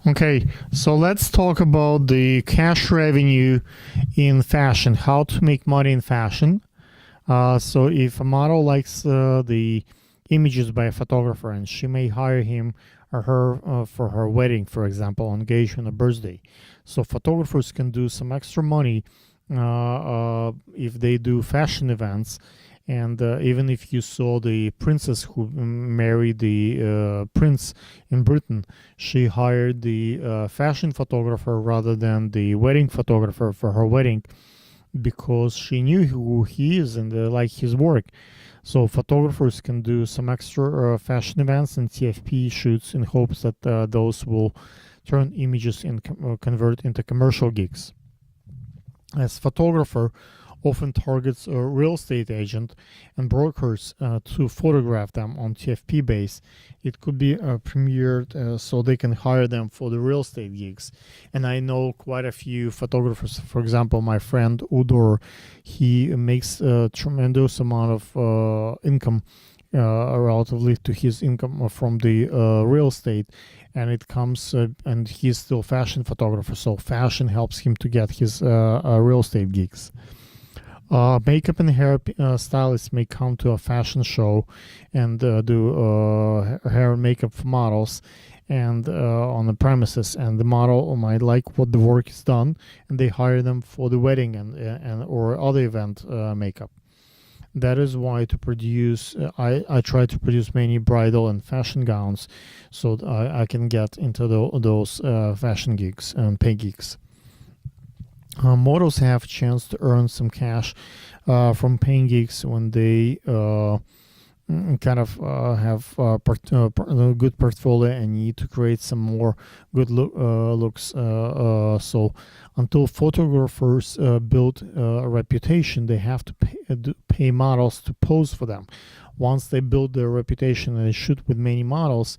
Okay, so let's talk about the cash revenue in fashion, how to make money in fashion. So if a model likes the images by a photographer and she may hire him or her for her wedding, for example, engagement or birthday. So photographers can do some extra money if they do fashion events. And even if you saw the princess who married the prince in Britain, she hired the fashion photographer rather than the wedding photographer for her wedding because she knew who he is and liked his work. So photographers can do some extra fashion events and TFP shoots in hopes that those will turn images and convert into commercial gigs. As photographer often targets a real estate agent and brokers to photograph them on TFP base. It could be premiered so they can hire them for the real estate gigs. And I know quite a few photographers. For example, my friend Udor, he makes a tremendous amount of income relatively to his income from the real estate, and it comes and he's still fashion photographer, so fashion helps him to get his real estate gigs. Makeup and hair stylists may come to a fashion show and do hair and makeup for models and on the premises, and the model might like what the work is done, and they hire them for the wedding and or other event makeup. That is why to produce, I try to produce many bridal and fashion gowns, so I can get into those fashion gigs and pay gigs. Models have a chance to earn some cash from paying gigs when they have a good portfolio and need to create some more good looks. So until photographers build a reputation, they have to pay models to pose for them. Once they build their reputation and they shoot with many models,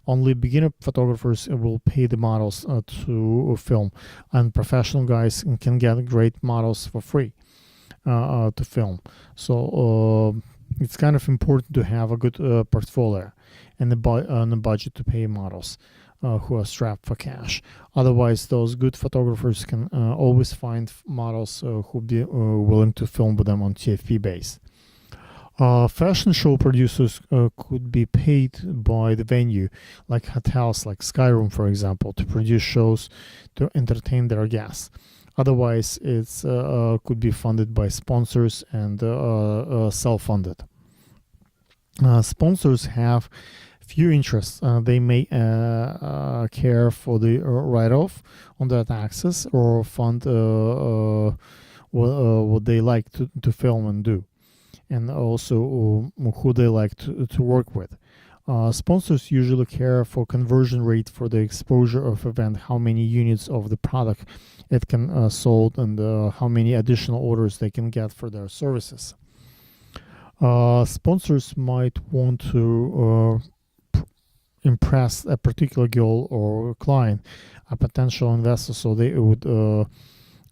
only beginner photographers will pay the models to film, and professional guys can get great models for free to film. So it's kind of important to have a good portfolio and the budget to pay models who are strapped for cash. Otherwise, those good photographers can always find models who be willing to film with them on TFP base. Fashion show producers could be paid by the venue, like hotels like Skyroom, for example, to produce shows to entertain their guests. Otherwise, it's could be funded by sponsors and self-funded. Sponsors have few interests. They may care for the write-off on their taxes or fund what they like to film and do, and also who they like to work with. Sponsors usually care for conversion rate for the exposure of event, how many units of the product it can sold, and how many additional orders they can get for their services. Sponsors might want to impress a particular girl or client, a potential investor, so they would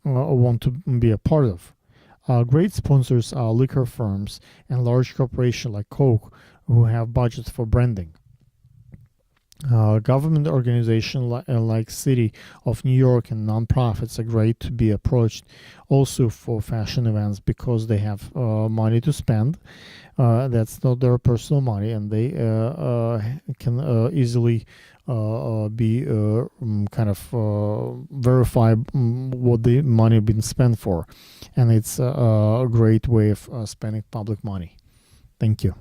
want to be a part of. Great sponsors are liquor firms and large corporations like Coke, who have budgets for branding. Government organizations like City of New York and nonprofits are great to be approached also for fashion events because they have money to spend. That's not their personal money, and they can easily be verify what the money been spent for, and it's a great way of spending public money. Thank you.